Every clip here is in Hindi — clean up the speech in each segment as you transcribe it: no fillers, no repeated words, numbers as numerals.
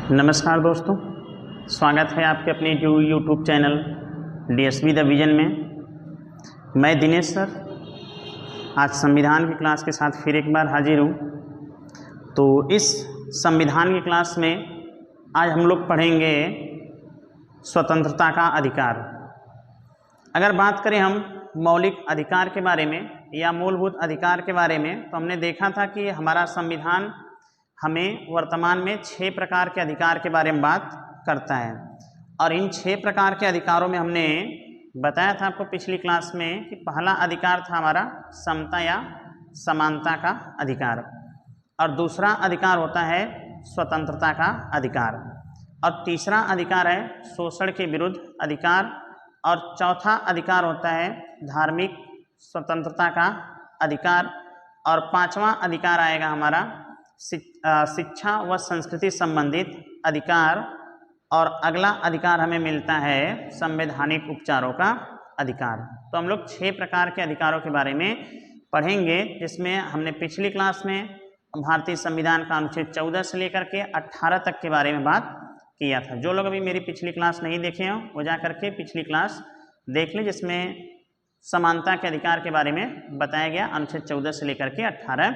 नमस्कार दोस्तों, स्वागत है आपके अपने YouTube channel DSB the vision में। मैं दिनेश सर आज संविधान की क्लास के साथ फिर एक बार हाजिर हूँ। तो इस संविधान की क्लास में आज हम लोग पढ़ेंगे स्वतंत्रता का अधिकार। अगर बात करें हम मौलिक अधिकार के बारे में या मूलभूत अधिकार के बारे में, तो हमने देखा था कि हमारा संविधान हमें वर्तमान में 6 प्रकार के अधिकार के बारे में बात करता है। और इन 6 प्रकार के अधिकारों में हमने बताया था आपको पिछली क्लास में कि पहला अधिकार था हमारा समता या समानता का अधिकार, और दूसरा अधिकार होता है स्वतंत्रता का अधिकार, और तीसरा अधिकार है शोषण के विरुद्ध अधिकार, और चौथा अधिकार होता है धार्मिक स्वतंत्रता का अधिकार, और पांचवा अधिकार आएगा हमारा शिक्षा व संस्कृति संबंधित अधिकार, और अगला अधिकार हमें मिलता है संवैधानिक उपचारों का अधिकार। तो हम लोग 6 प्रकार के अधिकारों के बारे में पढ़ेंगे, जिसमें हमने पिछली क्लास में भारतीय संविधान का अनुच्छेद 14 से लेकर के 18 तक के बारे में बात किया था। जो लोग अभी मेरी पिछली क्लास नहीं देखे हों वो जा करके पिछली क्लास देख लें, जिसमें समानता के अधिकार के बारे में बताया गया अनुच्छेद 14 से लेकर के 18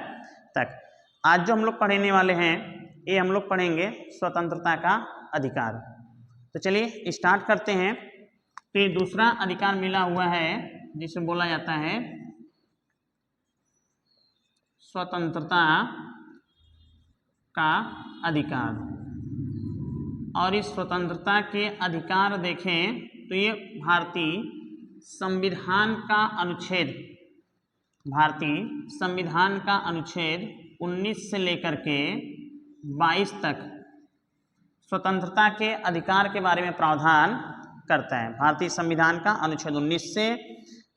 तक। आज जो हम लोग पढ़ने वाले हैं ये हम लोग पढ़ेंगे स्वतंत्रता का अधिकार। तो चलिए स्टार्ट करते हैं। फिर दूसरा अधिकार मिला हुआ है जिसे बोला जाता है स्वतंत्रता का अधिकार। और इस स्वतंत्रता के अधिकार देखें तो ये भारतीय संविधान का अनुच्छेद 19 से लेकर के 22 तक स्वतंत्रता के अधिकार के बारे में प्रावधान करता है। भारतीय संविधान का अनुच्छेद 19 से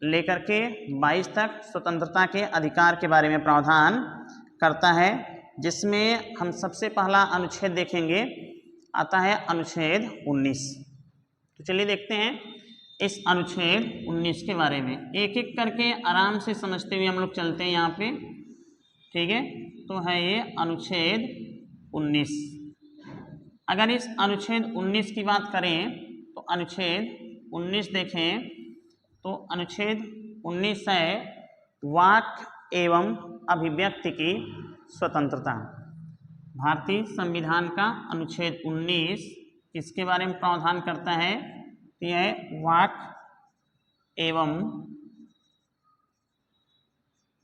लेकर के 22 तक स्वतंत्रता के अधिकार के बारे में प्रावधान करता है, जिसमें हम सबसे पहला अनुच्छेद देखेंगे आता है अनुच्छेद 19। तो चलिए देखते हैं इस अनुच्छेद 19 के बारे में, एक एक करके आराम से समझते हुए हम लोग चलते हैं यहाँ पे, ठीक है। तो है ये अनुच्छेद 19। अगर इस अनुच्छेद 19 की बात करें तो अनुच्छेद 19 देखें तो अनुच्छेद 19 है वाक एवं अभिव्यक्ति की स्वतंत्रता। भारतीय संविधान का अनुच्छेद 19 किसके बारे में प्रावधान करता है? यह है वाक एवं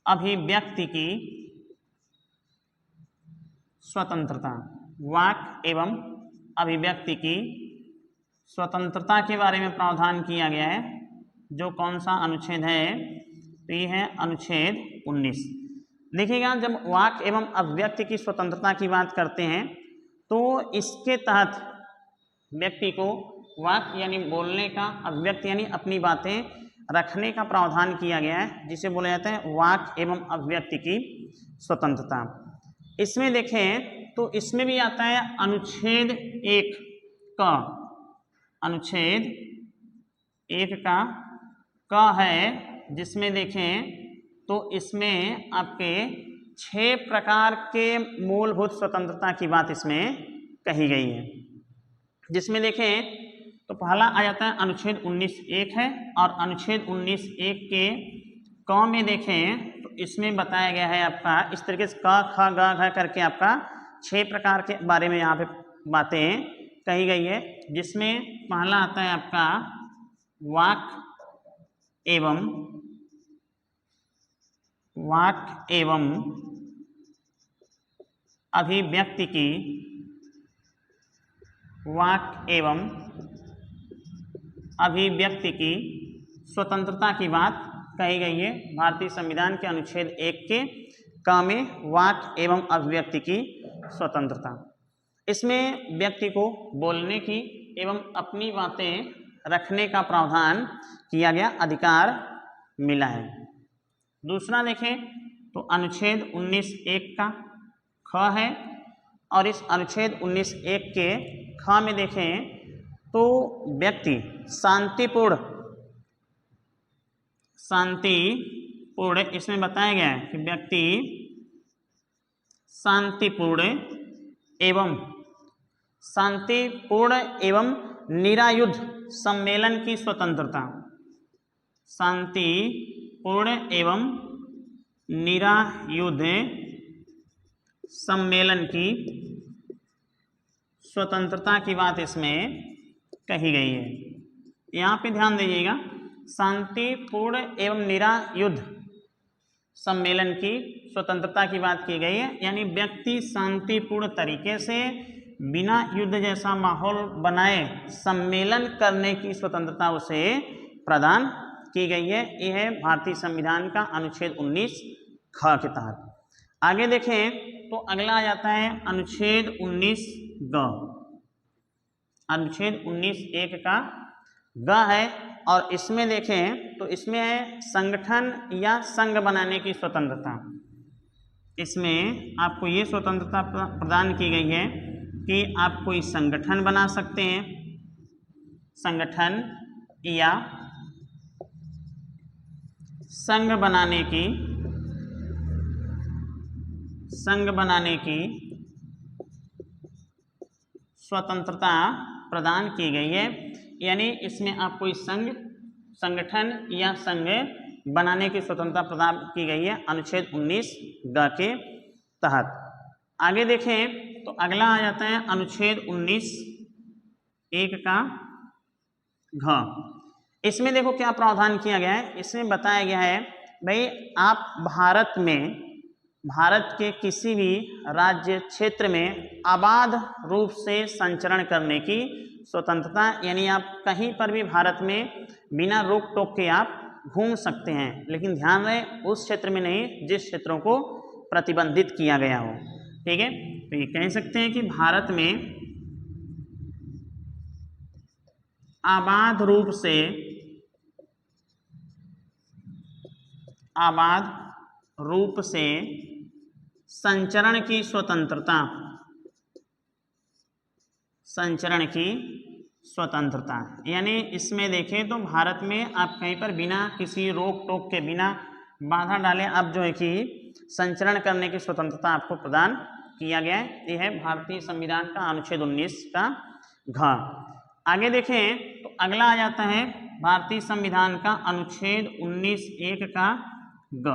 अभिव्यक्ति की स्वतंत्रता। वाक एवं अभिव्यक्ति की स्वतंत्रता के बारे में प्रावधान किया गया है। जो कौन सा अनुच्छेद है? तो ये है अनुच्छेद 19। देखिएगा, जब वाक एवं अभिव्यक्ति की स्वतंत्रता की बात करते हैं तो इसके तहत व्यक्ति को वाक यानी बोलने का, अभिव्यक्ति यानी अपनी बातें रखने का प्रावधान किया गया है, जिसे बोला जाता है वाक एवं अभिव्यक्ति की स्वतंत्रता। इसमें देखें तो इसमें भी आता है अनुच्छेद 1 का, अनुच्छेद 1 का है, जिसमें देखें तो इसमें आपके 6 प्रकार के मूलभूत स्वतंत्रता की बात इसमें कही गई है। जिसमें देखें तो पहला आ जाता है अनुच्छेद 19(1) है, और अनुच्छेद 19(1) के क में देखें तो इसमें बताया गया है आपका इस तरीके से क ख ग घ करके आपका 6 प्रकार के बारे में यहाँ पे बातें कही गई है। जिसमें पहला आता है आपका वाक एवं अभिव्यक्ति की, वाक एवं अभिव्यक्ति की स्वतंत्रता की बात कही गई है भारतीय संविधान के अनुच्छेद 1 के क में, वाक एवं अभिव्यक्ति की स्वतंत्रता। इसमें व्यक्ति को बोलने की एवं अपनी बातें रखने का प्रावधान किया गया, अधिकार मिला है। दूसरा देखें तो अनुच्छेद 19(1) का ख है, और इस अनुच्छेद 19(1) के ख में देखें तो व्यक्ति शांतिपूर्ण इसमें बताया गया है कि व्यक्ति शांतिपूर्ण एवं शांतिपूर्ण एवं निरायुध सम्मेलन की स्वतंत्रता, शांतिपूर्ण एवं निरायुध सम्मेलन की स्वतंत्रता की बात इसमें कही गई है। यहाँ पे ध्यान दीजिएगा, शांतिपूर्ण एवं निरायुध सम्मेलन की स्वतंत्रता की बात की गई है, यानी व्यक्ति शांतिपूर्ण तरीके से बिना युद्ध जैसा माहौल बनाए सम्मेलन करने की स्वतंत्रता उसे प्रदान की गई है। यह है भारतीय संविधान का अनुच्छेद 19 ख के तहत। आगे देखें तो अगला आ जाता है अनुच्छेद 19 ग। अनुच्छेद 19 1 का ग है, और इसमें देखें तो इसमें है संगठन या संघ बनाने की स्वतंत्रता। इसमें आपको ये स्वतंत्रता प्रदान की गई है कि आप कोई संगठन बना सकते हैं, संगठन या संघ बनाने की स्वतंत्रता प्रदान की गई है। यानी इसमें आप कोई संगठन या संघ बनाने की स्वतंत्रता प्रदान की गई है अनुच्छेद 19 ग के तहत। आगे देखें तो अगला आ जाता है अनुच्छेद 19 1 का घ। इसमें देखो क्या प्रावधान किया गया है। इसमें बताया गया है भाई आप भारत के किसी भी राज्य क्षेत्र में अबाध रूप से संचरण करने की स्वतंत्रता, यानी आप कहीं पर भी भारत में बिना रोक टोक के आप घूम सकते हैं, लेकिन ध्यान रहे उस क्षेत्र में नहीं जिस क्षेत्रों को प्रतिबंधित किया गया हो। ठीक है, तो ये कह सकते हैं कि भारत में अबाध रूप से संचरण की स्वतंत्रता, यानी इसमें देखें तो भारत में आप कहीं पर बिना किसी रोक टोक के, बिना बाधा डाले आप जो है कि संचरण करने की स्वतंत्रता आपको प्रदान किया गया है। यह है भारतीय संविधान का अनुच्छेद 19 का घ। आगे देखें तो अगला आ जाता है भारतीय संविधान का अनुच्छेद 19 1 का ग,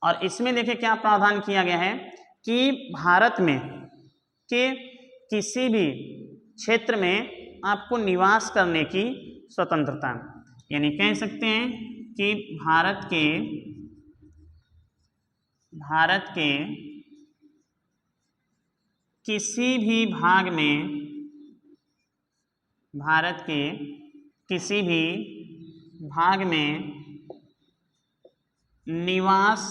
और इसमें देखिए क्या प्रावधान किया गया है कि भारत में के किसी भी क्षेत्र में आपको निवास करने की स्वतंत्रता, यानी कह सकते हैं कि भारत के किसी भी भाग में निवास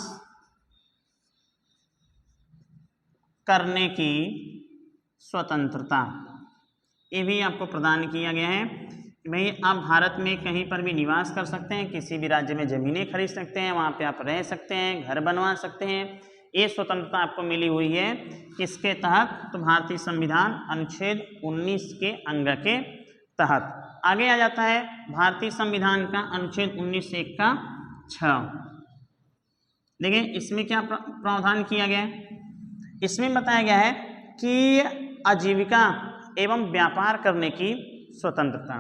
करने की स्वतंत्रता, ये भी आपको प्रदान किया गया है कि भाई आप भारत में कहीं पर भी निवास कर सकते हैं, किसी भी राज्य में ज़मीनें खरीद सकते हैं, वहाँ पे आप रह सकते हैं, घर बनवा सकते हैं। ये स्वतंत्रता आपको मिली हुई है किसके तहत? तो भारतीय संविधान अनुच्छेद 19 के अंग के तहत। आगे आ जाता है भारतीय संविधान का अनुच्छेद 19 1 का 6। देखिए इसमें क्या प्रावधान किया गया है। इसमें बताया गया है कि आजीविका एवं व्यापार करने की स्वतंत्रता।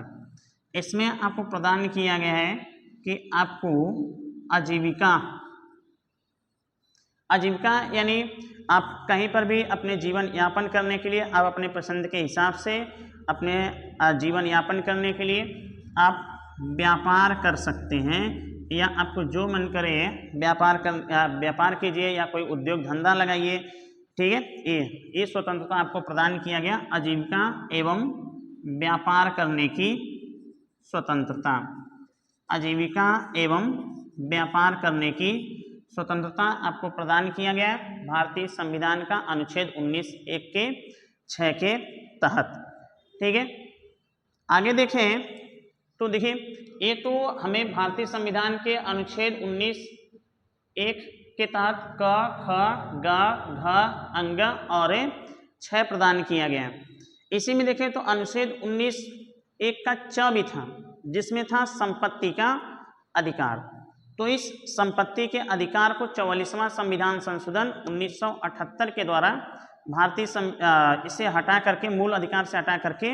इसमें आपको प्रदान किया गया है कि आपको आजीविका यानी आप कहीं पर भी अपने जीवन यापन करने के लिए, आप अपने पसंद के हिसाब से अपने जीवन यापन करने के लिए आप व्यापार कर सकते हैं, या आपको जो मन करे व्यापार कीजिए या कोई उद्योग धंधा लगाइए। ठीक है, ये स्वतंत्रता आपको प्रदान किया गया, आजीविका एवं व्यापार करने की स्वतंत्रता। आजीविका एवं व्यापार करने की स्वतंत्रता आपको प्रदान किया गया है भारतीय संविधान का अनुच्छेद 19 1 के 6 के तहत। ठीक है, आगे देखें तो देखिए ये तो हमें भारतीय संविधान के अनुच्छेद 19 1 के तहत क ख ग घ अंग और 6 प्रदान किया गया। इसी में देखें तो अनुच्छेद 19 1 का च भी था, जिसमें था संपत्ति का अधिकार। तो इस संपत्ति के अधिकार को 44वां संविधान संशोधन 1978 के द्वारा इसे हटा करके, मूल अधिकार से हटा करके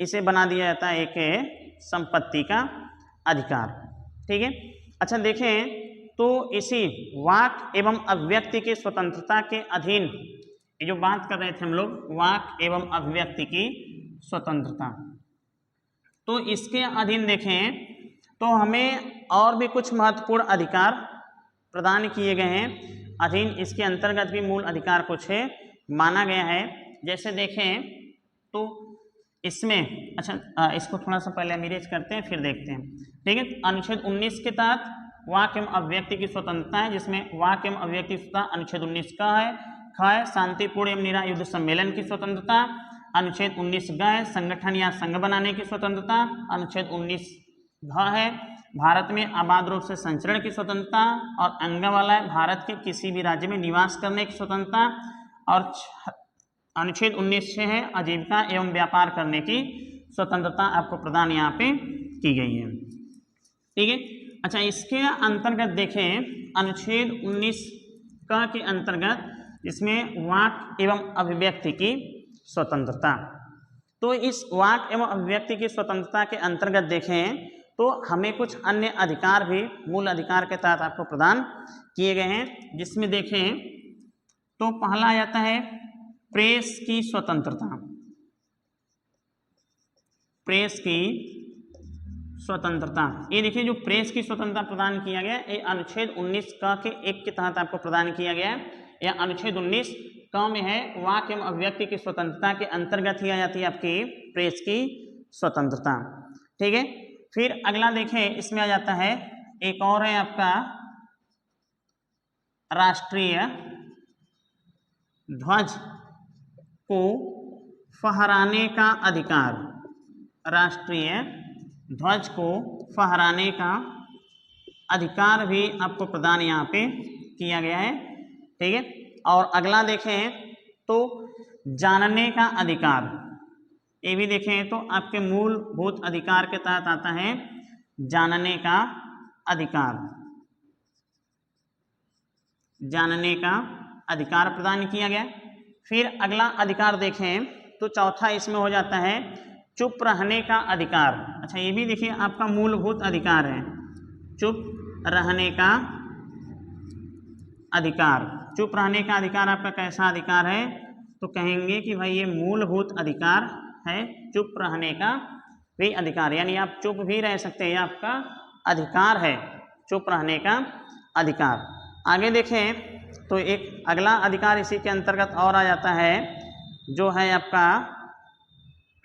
इसे बना दिया जाता है एक संपत्ति का अधिकार। ठीक है। अच्छा देखें तो इसी वाक एवं अभिव्यक्ति की स्वतंत्रता के अधीन, ये जो बात कर रहे थे हम लोग वाक एवं अभिव्यक्ति की स्वतंत्रता, तो इसके अधीन देखें तो हमें और भी कुछ महत्वपूर्ण अधिकार प्रदान किए गए हैं। अधीन इसके अंतर्गत भी मूल अधिकार कुछ है माना गया है। जैसे देखें तो इसमें, अच्छा इसको थोड़ा सा पहले अमीरेज करते हैं फिर देखते हैं। ठीक है। अनुच्छेद 19 के तहत वाक एवं अभिव्यक्ति की स्वतंत्रता है, जिसमें वाक एवं अभिव्यक्ति की स्वतंत्रता अनुच्छेद 19 का है। ख है शांतिपूर्ण एवं निरायुध सम्मेलन की स्वतंत्रता। अनुच्छेद 19 ग है संगठन या संघ बनाने की स्वतंत्रता। अनुच्छेद 19 घ है भारत में अबाध रूप से संचरण की स्वतंत्रता। और अंग वाला है भारत के किसी भी राज्य में निवास करने की स्वतंत्रता। और अनुच्छेद 19 से है आजीविका एवं व्यापार करने की स्वतंत्रता आपको प्रदान यहाँ पे की गई है। ठीक है। अच्छा इसके अंतर्गत देखें अनुच्छेद 19 का के अंतर्गत इसमें वाक एवं अभिव्यक्ति की स्वतंत्रता, तो इस वाक एवं अभिव्यक्ति की स्वतंत्रता के अंतर्गत देखें तो हमें कुछ अन्य अधिकार भी मूल अधिकार के तहत आपको प्रदान किए गए हैं, जिसमें देखें तो पहला आ जाता है प्रेस की स्वतंत्रता। प्रेस की स्वतंत्रता, ये देखिए जो प्रेस की स्वतंत्रता प्रदान किया गया ये अनुच्छेद 19 क के 1 के तहत आपको प्रदान किया गया है। यह अनुच्छेद 19 क में है वाक एवं अभिव्यक्ति की स्वतंत्रता के अंतर्गत ही आ जाती है आपकी प्रेस की स्वतंत्रता। ठीक है। फिर अगला देखें इसमें आ जाता है एक और है आपका राष्ट्रीय ध्वज को फहराने का अधिकार। राष्ट्रीय ध्वज को फहराने का अधिकार भी आपको प्रदान यहाँ पे किया गया है। ठीक है। और अगला देखें तो जानने का अधिकार, ये भी देखें तो आपके मूलभूत अधिकार के तहत आता है जानने का अधिकार। जानने का अधिकार प्रदान किया गया। फिर अगला अधिकार देखें तो चौथा इसमें हो जाता है चुप रहने का अधिकार। अच्छा ये भी देखिए आपका मूलभूत अधिकार है, चुप रहने का अधिकार। चुप रहने का अधिकार आपका कैसा अधिकार है, तो कहेंगे कि भाई ये मूलभूत अधिकार है, चुप रहने का भी अधिकार, यानी आप चुप भी रह सकते हैं, आपका अधिकार है चुप रहने का अधिकार। आगे देखें तो एक अगला अधिकार इसी के अंतर्गत और आ जाता है जो है आपका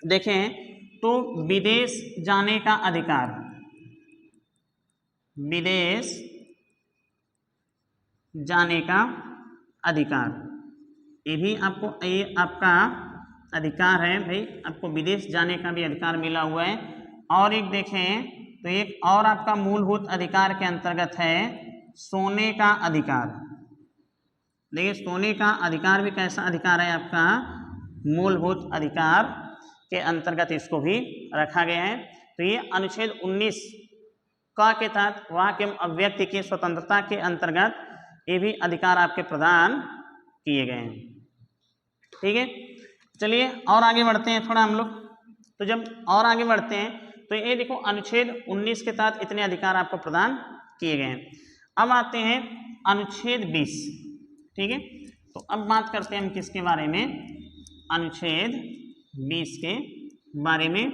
देखें तो विदेश जाने का अधिकार। विदेश जाने का अधिकार, ये भी आपको, ये आपका अधिकार है भाई, आपको विदेश जाने का भी अधिकार मिला हुआ है। और एक देखें तो एक और आपका मूलभूत अधिकार के अंतर्गत है सोने का अधिकार। देखिए सोने का अधिकार भी कैसा अधिकार है आपका, मूलभूत अधिकार के अंतर्गत इसको भी रखा गया है। तो ये अनुच्छेद 19 का के तहत वाक एवं अभिव्यक्ति की स्वतंत्रता के अंतर्गत ये भी अधिकार आपके प्रदान किए गए हैं। ठीक है। चलिए और आगे बढ़ते हैं थोड़ा हम लोग। तो जब और आगे बढ़ते हैं तो ये देखो अनुच्छेद 19 के तहत इतने अधिकार आपको प्रदान किए गए हैं। अब आते हैं अनुच्छेद 20। ठीक है। तो अब बात करते हैं हम किसके बारे में, अनुच्छेद 20 के बारे में।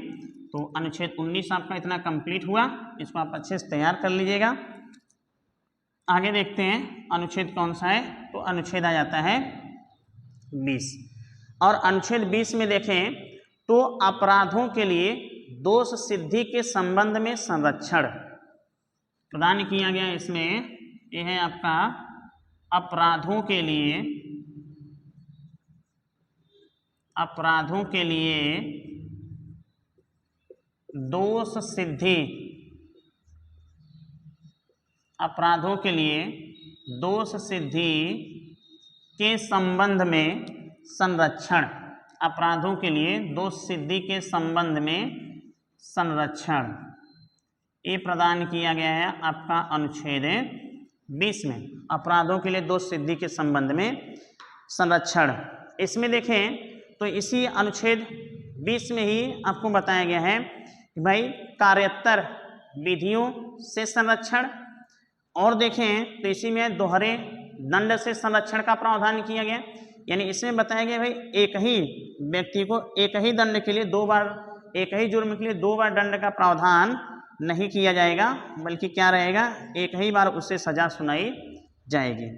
तो अनुच्छेद 19 आपका इतना कंप्लीट हुआ, इसको आप अच्छे से तैयार कर लीजिएगा। आगे देखते हैं अनुच्छेद कौन सा है, तो अनुच्छेद आ जाता है 20। और अनुच्छेद 20 में देखें तो अपराधों के लिए दोष सिद्धि के संबंध में संरक्षण प्रदान किया गया है। इसमें यह है आपका अपराधों के लिए, अपराधों के लिए दोष सिद्धि, अपराधों के लिए दोष सिद्धि के संबंध में संरक्षण। अपराधों के लिए दोष सिद्धि के संबंध में संरक्षण ये प्रदान किया गया है आपका अनुच्छेद 20 में। अपराधों के लिए दोष सिद्धि के संबंध में संरक्षण इसमें देखें तो इसी अनुच्छेद 20 में ही आपको बताया गया है कि भाई कार्योत्तर विधियों से संरक्षण, और देखें तो इसी में दोहरे दंड से संरक्षण का प्रावधान किया गया। यानी इसमें बताया गया भाई एक ही व्यक्ति को एक ही दंड के लिए दो बार, एक ही जुर्म के लिए दो बार दंड का प्रावधान नहीं किया जाएगा, बल्कि क्या रहेगा, एक ही बार उससे सजा सुनाई जाएगी।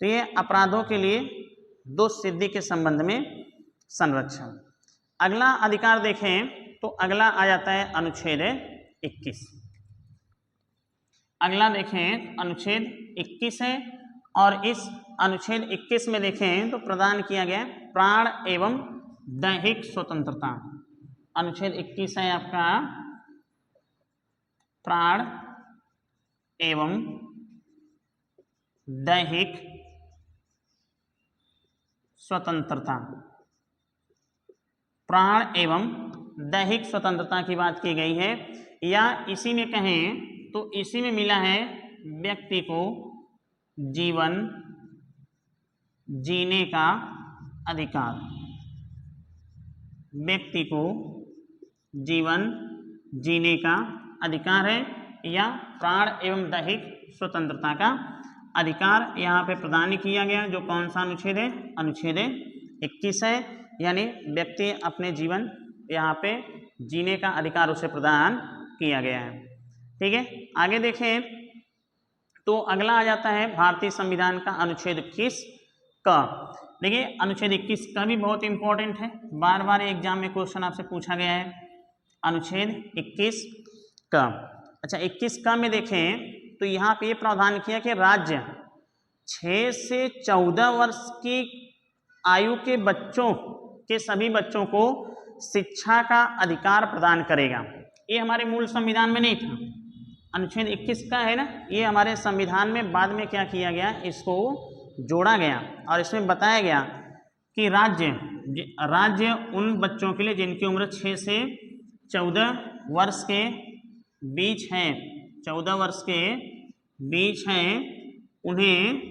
तो ये अपराधों के लिए दोष सिद्धि के संबंध में संरक्षण। अगला अधिकार देखें तो अगला आ जाता है अनुच्छेद 21। अगला देखें अनुच्छेद 21 है, और इस अनुच्छेद 21 में देखें तो प्रदान किया गया प्राण एवं दैहिक स्वतंत्रता। अनुच्छेद 21 है आपका प्राण एवं दैहिक स्वतंत्रता। प्राण एवं दैहिक स्वतंत्रता की बात की गई है, या इसी में कहें तो इसी में मिला है व्यक्ति को जीवन जीने का अधिकार। व्यक्ति को जीवन जीने का अधिकार है, या प्राण एवं दैहिक स्वतंत्रता का अधिकार यहाँ पे प्रदान किया गया। जो कौन सा अनुच्छेद है, अनुच्छेद 21 है। यानी व्यक्ति अपने जीवन यहाँ पे जीने का अधिकार उसे प्रदान किया गया है। ठीक है, आगे देखें तो अगला आ जाता है भारतीय संविधान का अनुच्छेद 21 का। देखिए अनुच्छेद 21 का भी बहुत इंपॉर्टेंट है, बार बार एग्जाम में क्वेश्चन आपसे पूछा गया है। अनुच्छेद 21 का, अच्छा 21 का में देखें तो यहाँ पे प्रावधान किया कि राज्य 6 से 14 वर्ष की आयु के बच्चों के सभी बच्चों को शिक्षा का अधिकार प्रदान करेगा। ये हमारे मूल संविधान में नहीं था, अनुच्छेद 21 का है ना, ये हमारे संविधान में बाद में क्या किया गया, इसको जोड़ा गया, और इसमें बताया गया कि राज्य उन बच्चों के लिए जिनकी उम्र 6 से 14 वर्ष के बीच है, 14 वर्ष के बीच है, उन्हें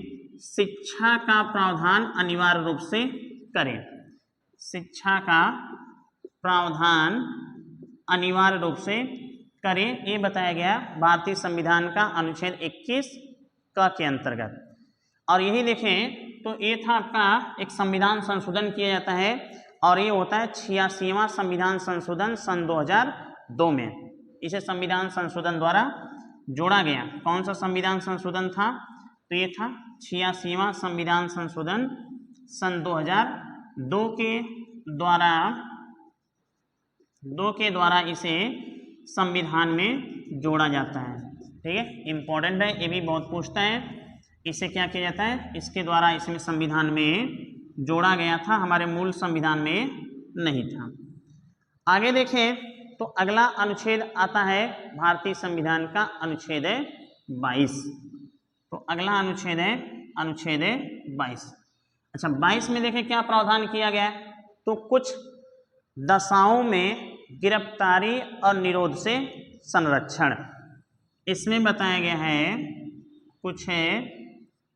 शिक्षा का प्रावधान अनिवार्य रूप से करें। शिक्षा का प्रावधान अनिवार्य रूप से करें, ये बताया गया भारतीय संविधान का अनुच्छेद 21 का के अंतर्गत। और यही देखें तो ये था आपका एक संविधान संशोधन किया जाता है, और ये होता है 86वां संविधान संशोधन सन 2002 में। इसे संविधान संशोधन द्वारा जोड़ा गया। कौन सा संविधान संशोधन था, तो ये था 86वां संविधान संशोधन सन 2002 के द्वारा इसे संविधान में जोड़ा जाता है। ठीक है, इंपॉर्टेंट है, ये भी बहुत पूछता है। इसे क्या किया जाता है, इसके द्वारा इसमें संविधान में जोड़ा गया था, हमारे मूल संविधान में नहीं था। आगे देखें तो अगला अनुच्छेद आता है भारतीय संविधान का अनुच्छेद 22। तो अगला अनुच्छेद है अनुच्छेद 22। अच्छा 22 में देखें क्या प्रावधान किया गया है, तो कुछ दशाओं में गिरफ्तारी और निरोध से संरक्षण। इसमें बताया गया है कुछ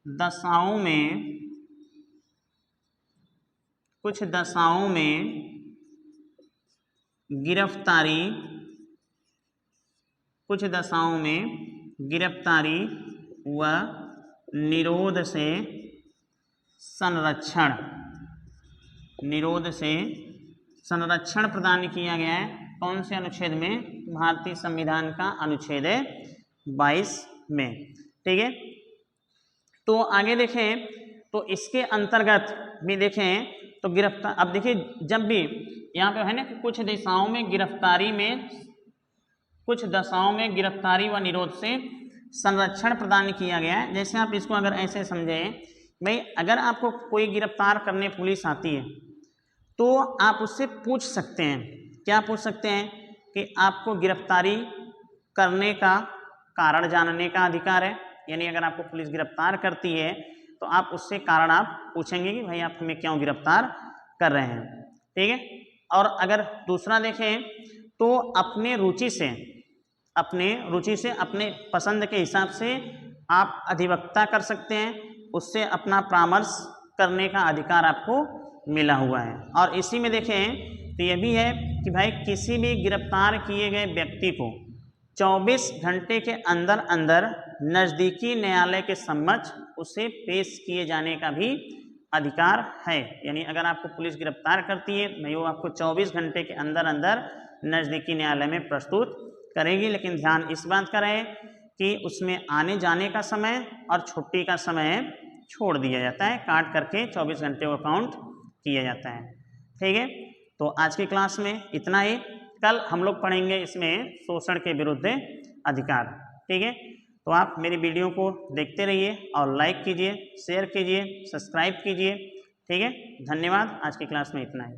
दशाओं में गिरफ्तारी, कुछ दशाओं में गिरफ्तारी व निरोध से संरक्षण, निरोध से संरक्षण प्रदान किया गया है। कौन से अनुच्छेद में, भारतीय संविधान का अनुच्छेद 22 में। ठीक है, तो आगे देखें तो इसके अंतर्गत भी देखें तो गिरफ्तार, अब देखिए जब भी यहाँ पे है ना कि कुछ दशाओं में गिरफ्तारी व निरोध से संरक्षण प्रदान किया गया है। जैसे आप इसको अगर ऐसे समझें, भाई अगर आपको कोई गिरफ्तार करने पुलिस आती है तो आप उससे पूछ सकते हैं, क्या पूछ सकते हैं कि आपको गिरफ्तारी करने का कारण जानने का अधिकार है। यानी अगर आपको पुलिस गिरफ्तार करती है तो आप उससे कारण आप पूछेंगे कि भाई आप हमें क्यों गिरफ्तार कर रहे हैं। ठीक है, और अगर दूसरा देखें तो अपने रुचि से, अपने पसंद के हिसाब से आप अधिवक्ता कर सकते हैं, उससे अपना परामर्श करने का अधिकार आपको मिला हुआ है। और इसी में देखें तो ये भी है कि भाई किसी भी गिरफ्तार किए गए व्यक्ति को 24 घंटे के अंदर अंदर नज़दीकी न्यायालय के समक्ष उसे पेश किए जाने का भी अधिकार है। यानी अगर आपको पुलिस गिरफ्तार करती है नहीं, वो आपको 24 घंटे के अंदर अंदर नज़दीकी न्यायालय में प्रस्तुत करेगी। लेकिन ध्यान इस बात का रहे कि उसमें आने जाने का समय और छुट्टी का समय छोड़ दिया जाता है, काट करके 24 घंटे को काउंट किया जाता है। ठीक है, तो आज की क्लास में इतना ही। कल हम लोग पढ़ेंगे इसमें शोषण के विरुद्ध अधिकार। ठीक है, तो आप मेरी वीडियो को देखते रहिए और लाइक कीजिए, शेयर कीजिए, सब्सक्राइब कीजिए। ठीक है, धन्यवाद। आज की क्लास में इतना ही।